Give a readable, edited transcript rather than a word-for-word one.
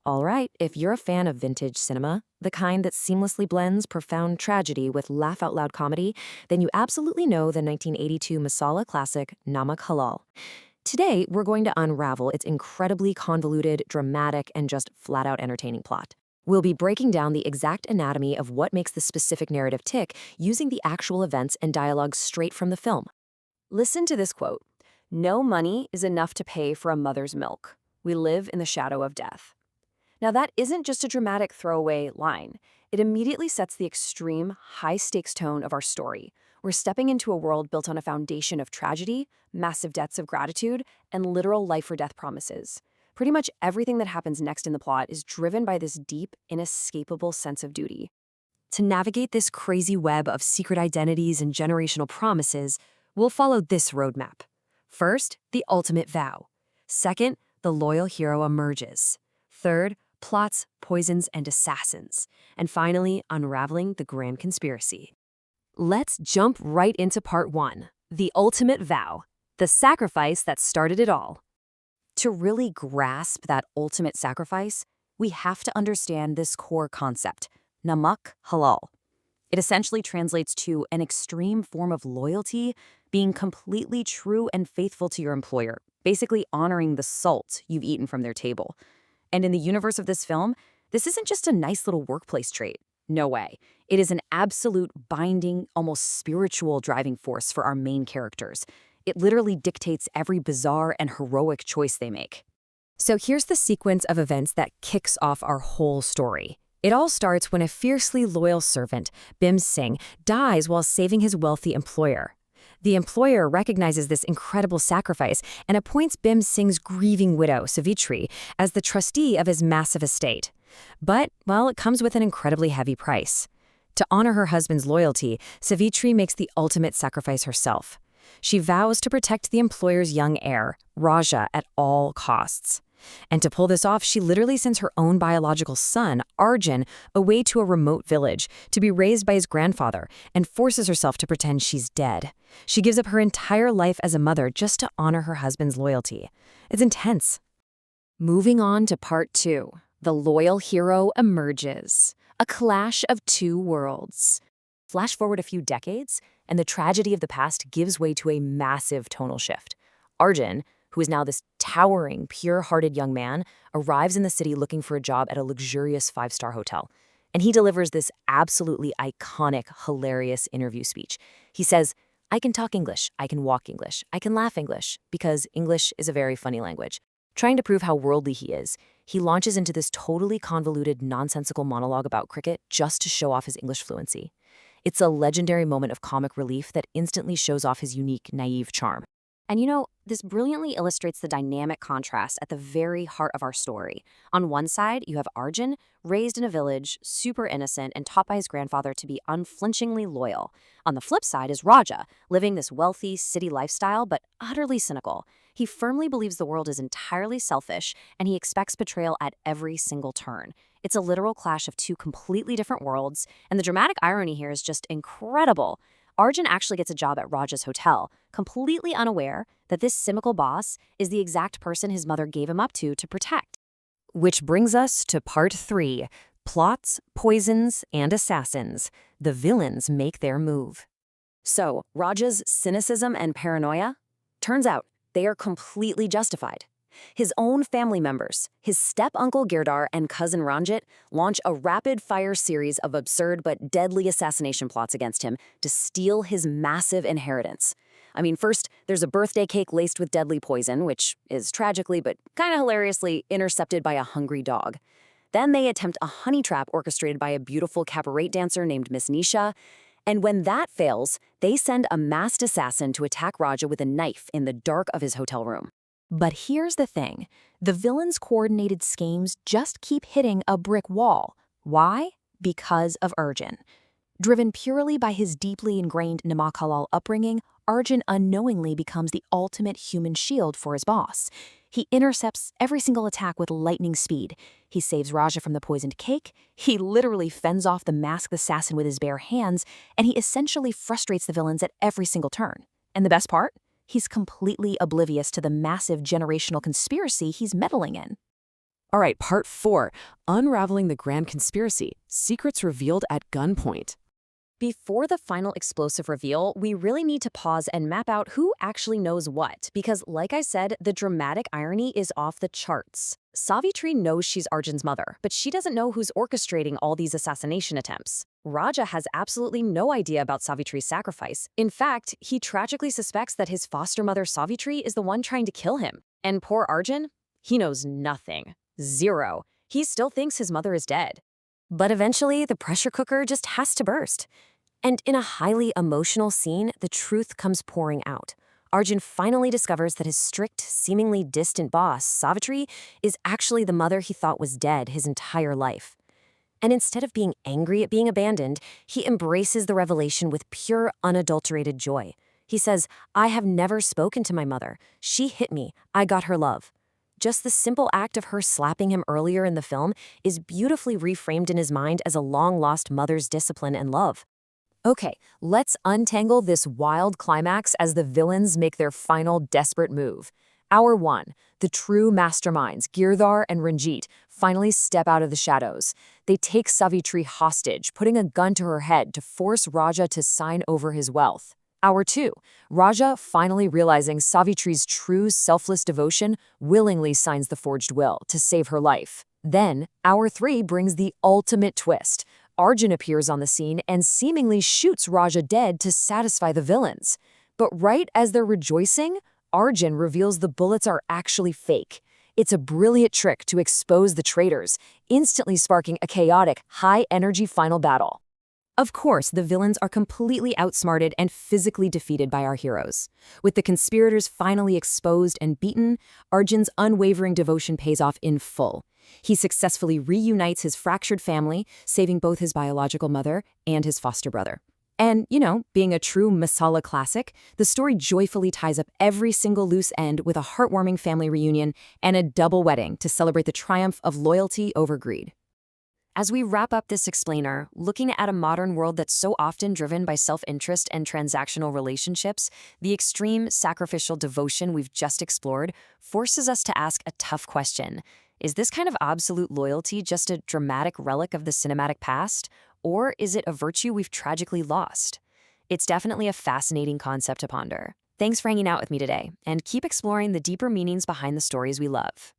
All right, if you're a fan of vintage cinema, the kind that seamlessly blends profound tragedy with laugh-out-loud comedy, then you absolutely know the 1982 Masala classic Namak Halaal. Today, we're going to unravel its incredibly convoluted, dramatic, and just flat-out entertaining plot. We'll be breaking down the exact anatomy of what makes the specific narrative tick using the actual events and dialogue straight from the film. Listen to this quote: "No money is enough to pay for a mother's milk. We live in the shadow of death." Now, that isn't just a dramatic throwaway line. It immediately sets the extreme, high-stakes tone of our story. We're stepping into a world built on a foundation of tragedy, massive debts of gratitude, and literal life-or-death promises. Pretty much everything that happens next in the plot is driven by this deep, inescapable sense of duty. To navigate this crazy web of secret identities and generational promises, we'll follow this roadmap. First, the ultimate vow. Second, the loyal hero emerges. Third, plots, poisons, and assassins. And finally, unraveling the grand conspiracy. Let's jump right into part one, the ultimate vow, the sacrifice that started it all. To really grasp that ultimate sacrifice, we have to understand this core concept, Namak Halaal. It essentially translates to an extreme form of loyalty, being completely true and faithful to your employer, basically honoring the salt you've eaten from their table. And in the universe of this film, this isn't just a nice little workplace trait. No way. It is an absolute binding, almost spiritual driving force for our main characters. It literally dictates every bizarre and heroic choice they make. So here's the sequence of events that kicks off our whole story. It all starts when a fiercely loyal servant, Bim Singh, dies while saving his wealthy employer. The employer recognizes this incredible sacrifice and appoints Bim Singh's grieving widow, Savitri, as the trustee of his massive estate. But, well, it comes with an incredibly heavy price. To honor her husband's loyalty, Savitri makes the ultimate sacrifice herself. She vows to protect the employer's young heir, Raja, at all costs. And to pull this off, she literally sends her own biological son, Arjun, away to a remote village to be raised by his grandfather and forces herself to pretend she's dead. She gives up her entire life as a mother just to honor her husband's loyalty. It's intense. Moving on to part two, the loyal hero emerges. A clash of two worlds. Flash forward a few decades, and the tragedy of the past gives way to a massive tonal shift. Arjun, who is now this towering, pure-hearted young man, arrives in the city looking for a job at a luxurious five-star hotel. And he delivers this absolutely iconic, hilarious interview speech. He says, "I can talk English, I can walk English, I can laugh English, because English is a very funny language." Trying to prove how worldly he is, he launches into this totally convoluted, nonsensical monologue about cricket just to show off his English fluency. It's a legendary moment of comic relief that instantly shows off his unique, naive charm. And you know, this brilliantly illustrates the dynamic contrast at the very heart of our story. On one side, you have Arjun, raised in a village, super innocent, and taught by his grandfather to be unflinchingly loyal. On the flip side is Raja, living this wealthy city lifestyle, but utterly cynical. He firmly believes the world is entirely selfish, and he expects betrayal at every single turn. It's a literal clash of two completely different worlds, and the dramatic irony here is just incredible. Arjun actually gets a job at Raja's hotel, completely unaware that this cynical boss is the exact person his mother gave him up to protect. Which brings us to part three, plots, poisons, and assassins. The villains make their move. So, Raja's cynicism and paranoia? Turns out, they are completely justified. His own family members, his step-uncle Girdhar and cousin Ranjit, launch a rapid-fire series of absurd but deadly assassination plots against him to steal his massive inheritance. I mean, first, there's a birthday cake laced with deadly poison, which is tragically but kind of hilariously intercepted by a hungry dog. Then they attempt a honey trap orchestrated by a beautiful cabaret dancer named Miss Nisha. And when that fails, they send a masked assassin to attack Raja with a knife in the dark of his hotel room. But here's the thing. The villains' coordinated schemes just keep hitting a brick wall. Why? Because of Arjun. Driven purely by his deeply ingrained Namak Halaal upbringing, Arjun unknowingly becomes the ultimate human shield for his boss. He intercepts every single attack with lightning speed. He saves Raja from the poisoned cake, he literally fends off the masked assassin with his bare hands, and he essentially frustrates the villains at every single turn. And the best part? He's completely oblivious to the massive generational conspiracy he's meddling in. All right, part 4, unraveling the grand conspiracy, secrets revealed at gunpoint. Before the final explosive reveal, we really need to pause and map out who actually knows what, because like I said, the dramatic irony is off the charts. Savitri knows she's Arjun's mother, but she doesn't know who's orchestrating all these assassination attempts. Raja has absolutely no idea about Savitri's sacrifice. In fact, he tragically suspects that his foster mother Savitri is the one trying to kill him. And poor Arjun? He knows nothing. Zero. He still thinks his mother is dead. But eventually, the pressure cooker just has to burst. And in a highly emotional scene, the truth comes pouring out. Arjun finally discovers that his strict, seemingly distant boss, Savitri, is actually the mother he thought was dead his entire life. And instead of being angry at being abandoned, he embraces the revelation with pure, unadulterated joy. He says, "I have never spoken to my mother. She hit me. I got her love." Just the simple act of her slapping him earlier in the film is beautifully reframed in his mind as a long-lost mother's discipline and love. Okay, let's untangle this wild climax as the villains make their final desperate move. Hour 1, the true masterminds, Girdhar and Ranjit, finally step out of the shadows. They take Savitri hostage, putting a gun to her head to force Raja to sign over his wealth. Hour 2, Raja, finally realizing Savitri's true selfless devotion, willingly signs the forged will to save her life. Then, Hour 3 brings the ultimate twist. Arjun appears on the scene and seemingly shoots Raja dead to satisfy the villains. But right as they're rejoicing, Arjun reveals the bullets are actually fake. It's a brilliant trick to expose the traitors, instantly sparking a chaotic, high-energy final battle. Of course, the villains are completely outsmarted and physically defeated by our heroes. With the conspirators finally exposed and beaten, Arjun's unwavering devotion pays off in full. He successfully reunites his fractured family, saving both his biological mother and his foster brother. And, being a true Masala classic, the story joyfully ties up every single loose end with a heartwarming family reunion and a double wedding to celebrate the triumph of loyalty over greed. As we wrap up this explainer, looking at a modern world that's so often driven by self-interest and transactional relationships, the extreme sacrificial devotion we've just explored forces us to ask a tough question. Is this kind of absolute loyalty just a dramatic relic of the cinematic past, or is it a virtue we've tragically lost? It's definitely a fascinating concept to ponder. Thanks for hanging out with me today, and keep exploring the deeper meanings behind the stories we love.